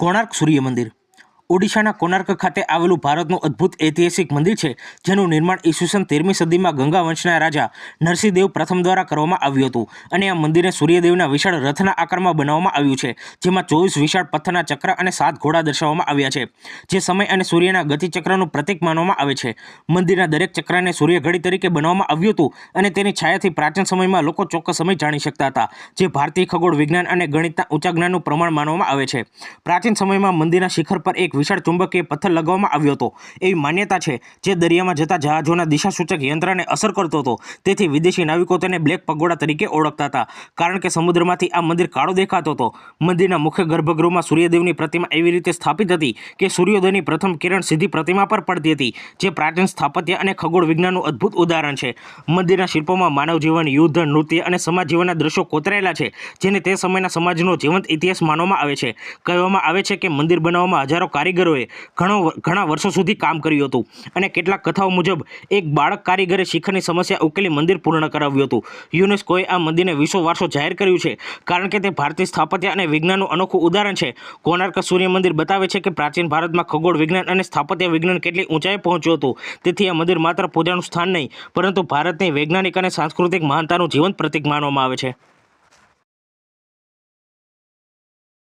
કોણાર્ક સૂર્ય મંદિર ઓડિશાના કોણાર્ક ખાતે આવેલું ભારતનું અદ્ભુત ઐતિહાસિક મંદિર છે, જેનું નિર્માણ ઈસવીસન 13મી સદીમાં ગંગા વંશના રાજા નરસિંહદેવ પ્રથમ દ્વારા કરવામાં આવ્યું હતું. અને આ મંદિરને સૂર્યદેવના વિશાળ રથના આકારમાં બનાવવામાં આવ્યું છે, જેમાં 24 વિશાળ પથ્થરના ચક્ર અને 7 ઘોડા દર્શાવવામાં આવ્યા છે, જે સમય અને સૂર્યના ગતિચક્રનું પ્રતીક માનવામાં આવે છે. મંદિરના દરેક ચક્રને સૂર્યઘડી તરીકે બનાવવામાં આવ્યું હતું અને તેની છાયાથી પ્રાચીન સમયમાં લોકો ચોક્કસ સમય જાણી શકતા હતા, જે ભારતીય ખગોળ વિજ્ઞાન અને ગણિતના ઊંચા જ્ઞાનનું પ્રમાણ માનવામાં આવે છે. પ્રાચીન સમયમાં મંદિરના શિખર પર એક વિશાળ ચુંબકીય પથ્થર લગાવવામાં આવ્યો હતો. એવી માન્યતા છે જે દરિયામાં જતા જહાજોના દિશાસૂચક યંત્રને અસર કરતો હતો. તેથી વિદેશી નાવિકો તેને બ્લેક પગોડા તરીકે ઓળખતા હતા, કારણ કે સમુદ્રમાંથી આ મંદિર કાળો દેખાતો હતો. મંદિરના મુખ્ય ગર્ભગૃહમાં સૂર્યદેવની પ્રતિમા એવી રીતે સ્થાપિત હતી કે સૂર્યોદયની પ્રથમ કિરણ સીધી પ્રતિમા પર પડતી હતી, જે પ્રાચીન સ્થાપત્ય અને ખગોળ વિજ્ઞાનનું અદ્ભુત ઉદાહરણ છે. મંદિરના શિલ્પોમાં માનવ જીવન, યુદ્ધ, નૃત્ય અને સમાજ જીવનના દ્રશ્યો કોતરેલા છે, જેને તે સમયના સમાજનો જીવંત ઇતિહાસ માનવામાં આવે છે. કહેવામાં આવે છે કે મંદિર બનાવવામાં હજારો કારીગરોએ ઘણા વર્ષો સુધી કામ કર્યું હતું, અને કેટલાક કથાઓ મુજબ એક બાળક કારીગરે શિખરની સમસ્યા ઉકેલી મંદિર પૂર્ણ કરાવ્યું હતું. યુનેસ્કોએ આ મંદિરને વિશ્વ વારસો જાહેર કર્યું છે, કારણ કે તે ભારતીય સ્થાપત્ય અને વિજ્ઞાનનું અનોખું ઉદાહરણ છે. કોણાર્ક સૂર્ય મંદિર બતાવે છે કે પ્રાચીન ભારતમાં ખગોળ વિજ્ઞાન અને સ્થાપત્ય વિજ્ઞાન કેટલી ઊંચાઈએ પહોંચ્યું હતું. તેથી આ મંદિર માત્ર પૂજાનું સ્થાન નહીં, પરંતુ ભારતની વૈજ્ઞાનિક અને સાંસ્કૃતિક મહાનતાનું જીવંત પ્રતીક માનવામાં આવે છે.